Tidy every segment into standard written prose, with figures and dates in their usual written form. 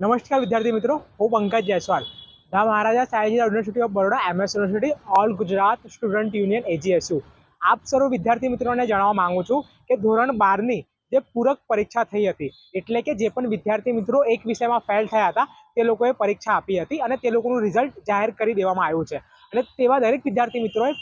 નમસ્કાર વિદ્યાર્થી મિત્રો, હું Pankaj Jaiswal, the Maharaja Sayajirao university of Baroda, MS university, all Gujarat student union AGSU. આપ સર્વ વિદ્યાર્થી મિત્રોને જણાવવા માંગુ છું કે ધોરણ 12ની જે પૂરક પરીક્ષા થઈ હતી, એટલે કે જે પણ વિદ્યાર્થી મિત્રો એક વિષયમાં ફેલ થયા હતા તે લોકોએ પરીક્ષા આપી હતી અને તે લોકોનું રિઝલ્ટ જાહેર કરી દેવામાં આવ્યું છે. અને તેવા દરેક વિદ્યાર્થી મિત્રોએ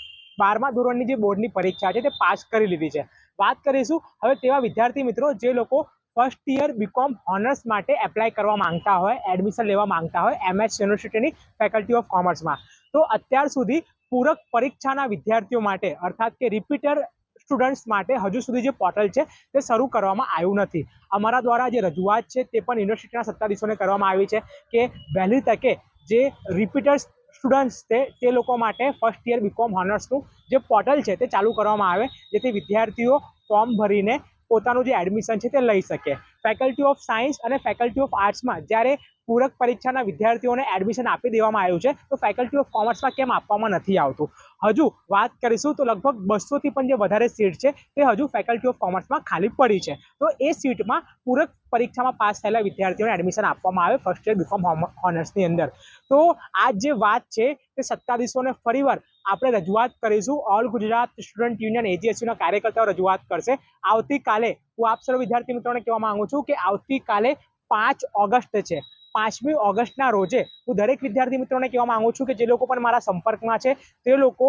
12મા ધોરણની જે બોર્ડની પરીક્ષા છે તે પાસ કરી લીધી છે. વાત કરીશું હવે તેવા વિદ્યાર્થી મિત્રો જે લોકો ફર્સ્ટ યર બીકોમ ઓનર્સ માટે એપ્લાય કરવા માંગતા હોય, એડમિશન લેવા માંગતા હોય MS યુનિવર્સિટીની ફેકલ્ટી ઓફ કોમર્સમાં, તો અત્યાર સુધી પૂરક પરીક્ષાના વિદ્યાર્થીઓ માટે અર્થાત કે રિપીટર સ્ટુડન્ટ્સ માટે હજુ સુધી જે પોર્ટલ છે તે શરૂ કરવામાં આવ્યું નથી. અમારા દ્વારા જે રજૂઆત છે તે પણ યુનિવર્સિટીના સત્તાધીશોને કરવામાં આવી છે કે વહેલી તકે જે રિપીટર્સ સ્ટુડન્ટ્સ છે તે લોકો માટે ફર્સ્ટ યર બીકોમ ઓનર્સનું જે પોર્ટલ છે તે ચાલુ કરવામાં આવે, જેથી વિદ્યાર્થીઓ ફોર્મ ભરીને પોતાનું જે એડમિશન છે તે લઈ શકે. ફેકલ્ટી ઓફ સાયન્સ અને ફેકલ્ટી ઓફ આર્ટ્સમાં જ્યારે પૂરક પરીક્ષાના વિદ્યાર્થીઓને એડમિશન આપી દેવામાં આવ્યું છે, તો ફેકલ્ટી ઓફ કોમર્સમાં કેમ આપવામાં નથી આવતું? હજુ વાત કરીશું તો લગભગ 200થી પણ જે વધારે સીટ છે તે હજુ ફેકલ્ટી ઓફ કોમર્સમાં ખાલી પડી છે. તો એ સીટમાં પૂરક પરીક્ષામાં પાસ થયેલા વિદ્યાર્થીઓને એડમિશન આપવામાં આવે ફર્સ્ટ યર બીકોમ ઓનર્સની અંદર. તો આ જે વાત છે તે સત્તાધીશોને ફરીવાર આપણે રજૂઆત કરીશું. ઓલ ગુજરાત સ્ટુડન્ટ યુનિયન AGSUના કાર્યકર્તાઓ રજૂઆત કરશે. આવતીકાલે હું આપ સર્વ વિદ્યાર્થી મિત્રોને કહેવા માંગુ છું કે આવતીકાલે 5 ઓગસ્ટ છે. 5મી ઓગસ્ટના રોજે હું દરેક વિદ્યાર્થી મિત્રોને કહેવા માંગુ છું કે જે લોકો પણ મારા સંપર્કમાં છે તે લોકો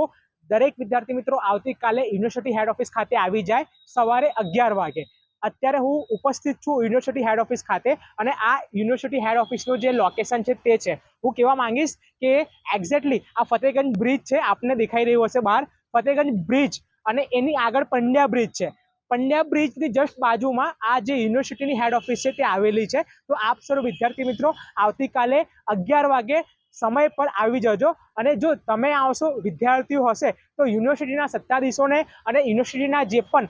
દરેક વિદ્યાર્થી મિત્રો આવતીકાલે યુનિવર્સિટી હેડ ઓફિસ ખાતે આવી જાય સવારે 11 વાગે. અત્યારે હું ઉપસ્થિત છું યુનિવર્સિટી હેડ ઓફિસ ખાતે અને આ યુનિવર્સિટી હેડ ઓફિસનું જે લોકેશન છે તે છે. હું કહેવા માંગીશ કે એક્ઝેક્ટલી આ ફતેહગંજ બ્રિજ છે, આપને દેખાઈ રહ્યું હશે બહાર ફતેહગંજ બ્રિજ, અને એની આગળ પંડ્યા બ્રિજ છે. પંડ્યા બ્રિજની જસ્ટ બાજુમાં આ જે યુનિવર્સિટીની હેડ ઓફિસ છે તે આવેલી છે. તો આપ સર્વ વિદ્યાર્થી મિત્રો આવતીકાલે 11 વાગે સમય પર આવી જજો. અને જો તમે આવશો, વિદ્યાર્થીઓ હશે, તો યુનિવર્સિટીના સત્તાધીશોને અને યુનિવર્સિટીના જે પણ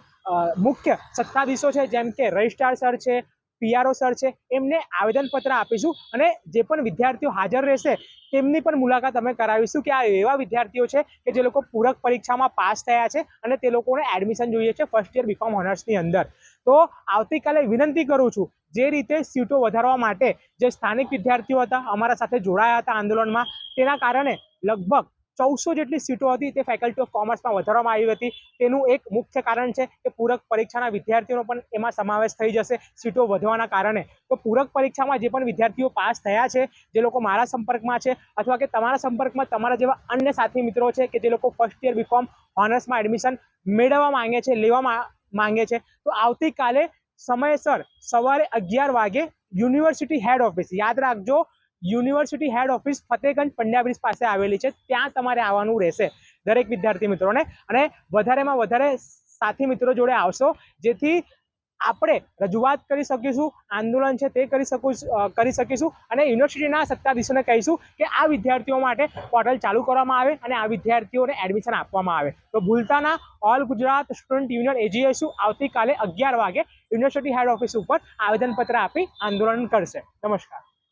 મુખ્ય સત્તાધીશો છે જેમ કે રજિસ્ટ્રાર સર છે, PRO સર છે, એમને આવેદનપત્ર આપીશું અને જે પણ વિદ્યાર્થીઓ હાજર રહેશે તેમની પણ મુલાકાત અમે કરાવીશું કે આ એવા વિદ્યાર્થીઓ છે કે જે લોકો પૂરક પરીક્ષામાં પાસ થયા છે અને તે લોકોને એડમિશન જોઈએ છે ફર્સ્ટ યર બીકોમ ઓનર્સની અંદર. તો આવતીકાલે વિનંતી કરું છું, જે રીતે સીટો વધારવા માટે જે સ્થાનિક વિદ્યાર્થીઓ હતા અમારા સાથે જોડાયા હતા આંદોલનમાં, તેના કારણે લગભગ 1400 જેટલી સીટો હતી તે ફેકલ્ટી ઓફ કોમર્સમાં વધારવામાં આવી હતી. તેનું એક મુખ્ય કારણ છે કે પૂરક પરીક્ષાના વિદ્યાર્થીઓનો પણ એમાં સમાવેશ થઈ જશે સીટો વધવાના કારણે. તો પૂરક પરીક્ષામાં જે પણ વિદ્યાર્થીઓ પાસ થયા છે, જે લોકો મારા સંપર્કમાં છે અથવા કે તમારા સંપર્કમાં તમારા જેવા અન્ય સાથી મિત્રો છે કે જે લોકો ફર્સ્ટ યર બીકોમ ઓનર્સમાં એડમિશન મેળવવા માંગે છે, લેવા માંગે છે, તો આવતીકાલે સમયસર સવારે 11 વાગે યુનિવર્સિટી હેડ ઓફિસ, યાદ રાખજો university head office Fatehganj Pandya bridge પાસે આવેલી છે, ત્યાં તમારે આવવાનું રહેશે દરેક વિદ્યાર્થી મિત્રોને. અને વધારેમાં વધારે સાથી મિત્રો જોડે આવશો, જેથી આપણે રજૂઆત કરી શકીશું, આંદોલન છે તે કરી શકીશું અને યુનિવર્સિટીના સત્તાધીશોને કહીશું કે આ વિદ્યાર્થીઓ માટે પોર્ટલ ચાલુ કરવામાં આવે અને આ વિદ્યાર્થીઓને એડમિશન આપવામાં આવે. તો ભૂલતા ના, all Gujarat student union AGSU આવતીકાલે 11 વાગે યુનિવર્સિટી હેડ ઓફિસ ઉપર આવેદનપત્ર આપી આંદોલન કરશે. નમસ્કાર.